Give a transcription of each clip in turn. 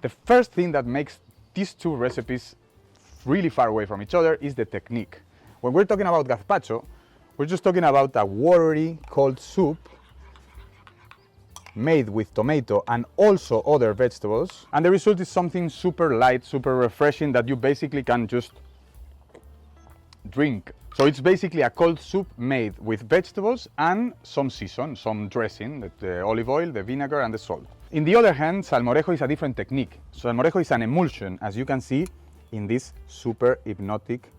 The first thing that makes these two recipes really far away from each other is the technique. When we're talking about gazpacho, we're just talking about a watery, cold soup made with tomato and also other vegetables, and the result is something super light, super refreshing that you basically can just drink. So it's basically a cold soup made with vegetables and some season, some dressing, the olive oil, the vinegar and the salt. In the other hand, salmorejo is a different technique. Salmorejo is an emulsion, as you can see in this super hypnotic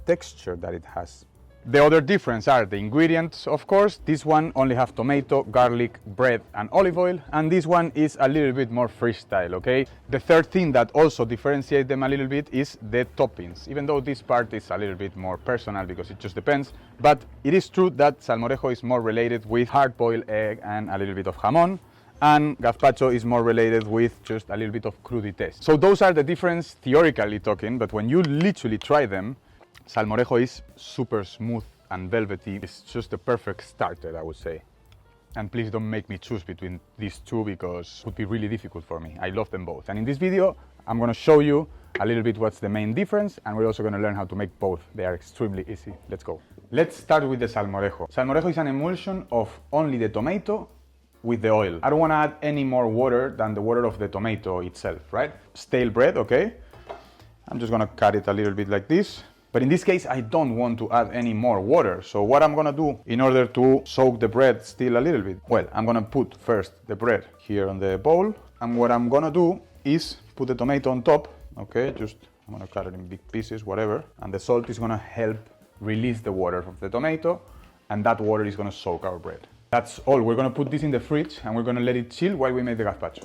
texture that it has. The other difference are the ingredients, of course. This one only have tomato, garlic, bread and olive oil, and this one is a little bit more freestyle, okay? The third thing that also differentiates them a little bit is the toppings, even though this part is a little bit more personal because it just depends, but it is true that salmorejo is more related with hard-boiled egg and a little bit of jamón, and gazpacho is more related with just a little bit of crudité. So those are the difference theoretically talking, but when you literally try them, salmorejo is super smooth and velvety. It's just the perfect starter, I would say. And please don't make me choose between these two because it would be really difficult for me. I love them both. And in this video, I'm gonna show you a little bit what's the main difference, and we're also gonna learn how to make both. They are extremely easy. Let's go. Let's start with the salmorejo. Salmorejo is an emulsion of only the tomato with the oil. I don't wanna add any more water than the water of the tomato itself, right? Stale bread, okay? I'm just gonna cut it a little bit like this. But in this case, I don't want to add any more water. So what I'm gonna do in order to soak the bread still a little bit? Well, I'm gonna put first the bread here on the bowl. And what I'm gonna do is put the tomato on top, okay? I'm gonna cut it in big pieces, whatever. And the salt is gonna help release the water from the tomato, and that water is gonna soak our bread. That's all. We're gonna put this in the fridge and we're gonna let it chill while we make the gazpacho.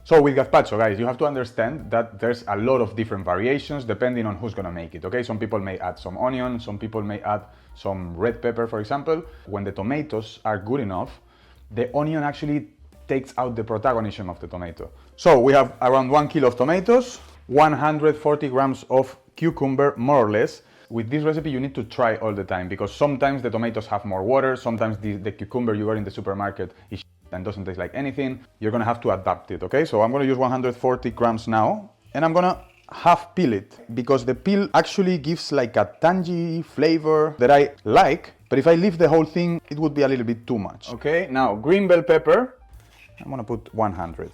So with gazpacho, guys, you have to understand that there's a lot of different variations depending on who's gonna make it, okay? Some people may add some onion, some people may add some red pepper, for example. When the tomatoes are good enough, the onion actually takes out the protagonism of the tomato. So we have around 1 kilo of tomatoes, 140 grams of cucumber, more or less. With this recipe, you need to try all the time because sometimes the tomatoes have more water, sometimes the cucumber you got in the supermarket is and doesn't taste like anything. You're gonna have to adapt it, okay? So I'm gonna use 140 grams now, and I'm gonna half peel it because the peel actually gives like a tangy flavor that I like, but if I leave the whole thing, it would be a little bit too much. Okay, now green bell pepper, I'm gonna put 100,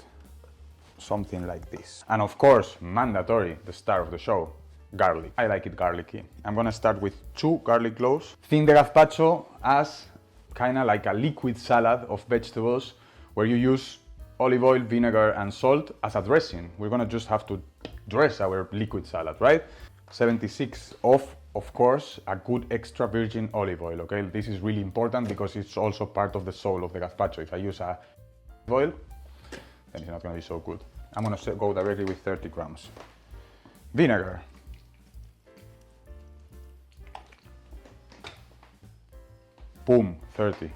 something like this. And of course, mandatory, the star of the show, garlic. I like it garlicky. I'm gonna start with 2 garlic cloves. Think the gazpacho as kind of like a liquid salad of vegetables where you use olive oil, vinegar and salt as a dressing. We're gonna just have to dress our liquid salad, right? 76 of course, a good extra virgin olive oil, okay? This is really important because it's also part of the soul of the gazpacho. If I use a oil, then it's not gonna be so good. I'm gonna go directly with 30 grams. Vinegar. Boom, 30.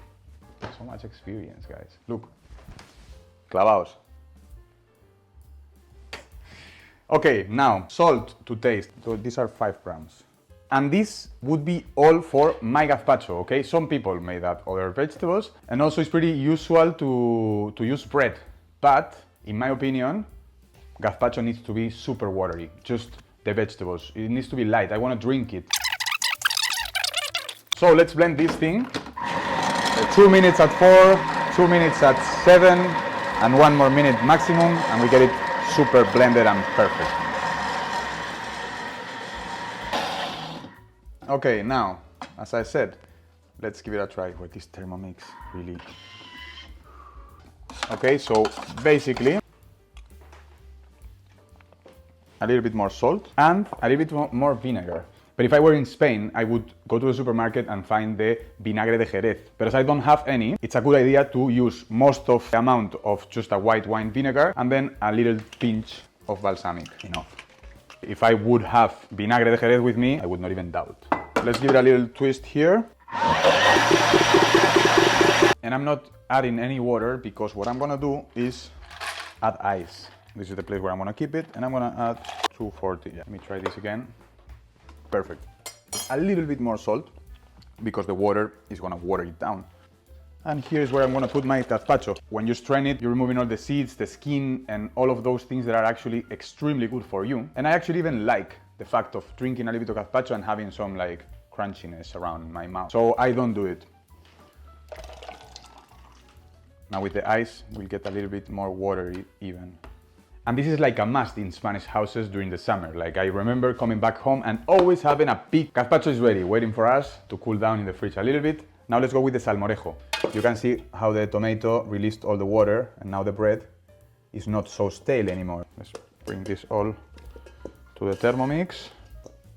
So much experience, guys. Look, clavados. Okay, now salt to taste. So these are 5 grams. And this would be all for my gazpacho, okay? Some people may add other vegetables, and also it's pretty usual to use bread. But in my opinion, gazpacho needs to be super watery, just the vegetables. It needs to be light. I want to drink it. So let's blend this thing. 2 minutes at 4, 2 minutes at 7, and 1 more minute maximum, and we get it super blended and perfect. Okay, now, as I said, let's give it a try with this Thermomix, really. Okay, so basically, a little bit more salt and a little bit more vinegar. But if I were in Spain, I would go to the supermarket and find the vinagre de Jerez. But as I don't have any, it's a good idea to use most of the amount of just a white wine vinegar and then a little pinch of balsamic, enough. If I would have vinagre de Jerez with me, I would not even doubt. Let's give it a little twist here. And I'm not adding any water because what I'm gonna do is add ice. This is the place where I'm gonna keep it, and I'm gonna add 240. Let me try this again. Perfect. A little bit more salt because the water is gonna water it down. And here's where I'm gonna put my gazpacho. When you strain it, you're removing all the seeds, the skin, and all of those things that are actually extremely good for you. And I actually even like the fact of drinking a little bit of gazpacho and having some like crunchiness around my mouth. So I don't do it. Now with the ice, we'll get a little bit more watery even. And this is like a must in Spanish houses during the summer. Like I remember coming back home and always having a big gazpacho is ready, waiting for us to cool down in the fridge a little bit. Now let's go with the salmorejo. You can see how the tomato released all the water and now the bread is not so stale anymore. Let's bring this all to the Thermomix.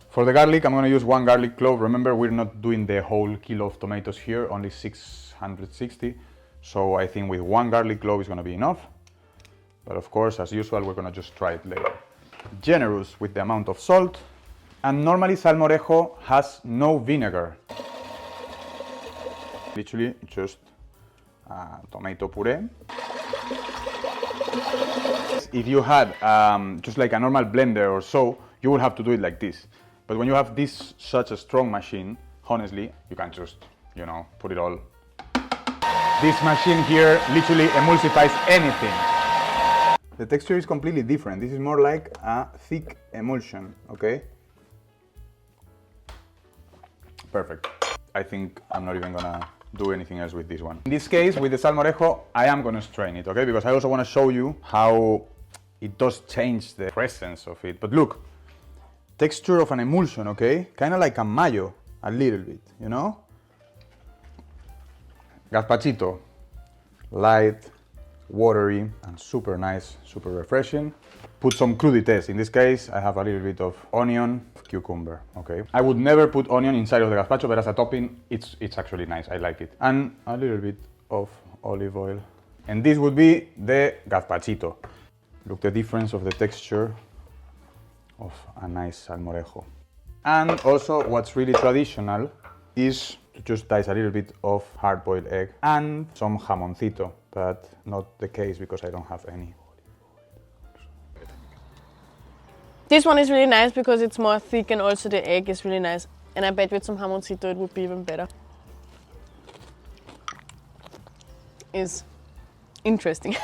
For the garlic, I'm gonna use 1 garlic clove. Remember, we're not doing the whole kilo of tomatoes here, only 660. So I think with 1 garlic clove is gonna be enough. But of course, as usual, we're gonna just try it later. Generous with the amount of salt. And normally salmorejo has no vinegar. Literally just tomato puree. If you had just like a normal blender or so, you would have to do it like this. But when you have this such a strong machine, honestly, you can just, you know, put it all. This machine here literally emulsifies anything. The texture is completely different. This is more like a thick emulsion, okay? Perfect. I think I'm not even gonna do anything else with this one. In this case, with the salmorejo, I am gonna strain it, okay? Because I also wanna show you how it does change the presence of it. But look, texture of an emulsion, okay? Kind of like a mayo, a little bit, you know? Gazpachito, light, watery, and super nice, super refreshing. Put some crudités. In this case, I have a little bit of onion, cucumber, okay? I would never put onion inside of the gazpacho, but as a topping, it's actually nice, I like it. And a little bit of olive oil. And this would be the gazpachito. Look the difference of the texture of a nice salmorejo. And also, what's really traditional is to just dice a little bit of hard-boiled egg and some jamoncito, but not the case because I don't have any. This one is really nice because it's more thick and also the egg is really nice. And I bet with some jamoncito it would be even better. It's interesting.